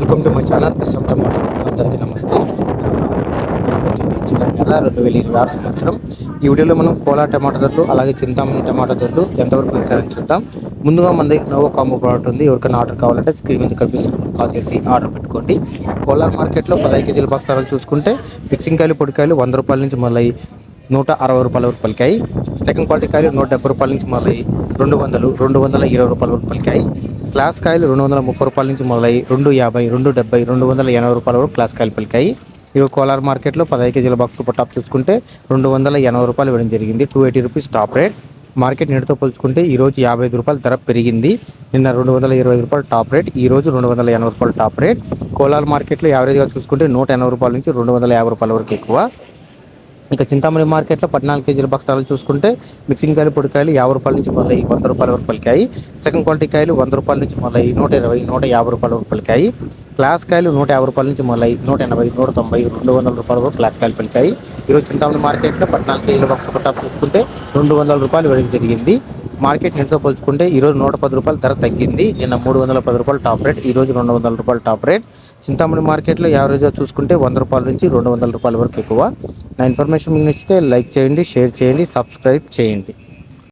Welcome to my channel S M tomato. అందరికీ నమస్తే. ఈరోజు 5 జూలై నెల 2026 సంవత్సరం. ఈ వీడియోలో మనం కోలా టమాటా ధరలు అలాగే చింతామణి టమాటా ధరలు ఎంతవరకు వేసారని చూద్దాం. ముందుగా మన దగ్గర నోవో కాంబో ప్రోడక్ట్ ఉంది. ఎవరికైనా ఆర్డర్ కావాలంటే స్క్రీన్ మీద కనిపిస్తున్నప్పుడు కాల్ చేసి ఆర్డర్ పెట్టుకోండి. కోలార్ మార్కెట్లో 15 కేజీల బాక్స్ ధరలు చూసుకుంటే మిక్సింగ్ కాయలు పొడికాయలు 100 రూపాయల నుంచి మొదలై 160 రూపాయల వరకు పలికాయి. సెకండ్ క్వాలిటీ కాయలు 170 రూపాయల నుంచి మొదలై 220 రూపాయల వరకు పలికాయి. క్లాస్ కాయలు 230 రూపాయల నుంచి మొదలై 250, 270, 280 రూపాయల వరకు క్లాస్ కాయలు పలికాయి. ఈరోజు కోలార్ మార్కెట్లో 15 కేజీల బాక్స్ సూపర్ టాప్ చూసుకుంటే 280 రూపాయలు ఇవ్వడం జరిగింది. 280 రూపీస్ టాప్ రేట్. మార్కెట్ నిన్నటితో పోల్చుకుంటే ఈరోజు 55 రూపాయల ధర పెరిగింది. నిన్న 225 రూపాయలు టాప్ రేట్, ఈరోజు 280 రూపాయలు టాప్ రేట్. కోలార్ మార్కెట్లో యావరేజ్గా చూసుకుంటే 180 రూపాయల నుంచి 250 రూపాయల వరకు ఎక్కువ. ఇక చింతామణి మార్కెట్లో 14 కేజీల బాక్స్ ధరలు చూసుకుంటే మిక్సింగ్ కాయలు పొడికాయలు 50 రూపాయల నుంచి మొదలై 100 రూపాయల వరకు పలికాయి. సెకండ్ క్వాలిటీ కాయలు 100 రూపాయల నుంచి మొదలై 120, 150 రూపాయల వరకు పలికాయి. క్లాస్ కాయలు 150 రూపాయల నుంచి మొదలై 180, 190, 200 రూపాయల వరకు క్లాస్ కాయలు పలికాయి. ఈరోజు చింతామణి మార్కెట్లో 14 కేజీల బాక్స్ సూపర్ టాప్ చూసుకుంటే 200 రూపాయలు ఇవ్వడం జరిగింది. మార్కెట్ నిన్నతో పోల్చుకుంటే ఈరోజు 110 రూపాయలు ధర తగ్గింది. నిన్న 310 రూపాయలు టాప్ రేట్, ఈరోజు 200 రూపాయలు టాప్ రేట్. చింతామణి మార్కెట్లో యావరేజ్గా చూసుకుంటే 100 రూపాయల నుంచి 200 రూపాయల వరకు ఎక్కువ. నా ఇన్ఫర్మేషన్ మీకు నచ్చితే లైక్ చేయండి, షేర్ చేయండి, సబ్స్క్రైబ్ చేయండి.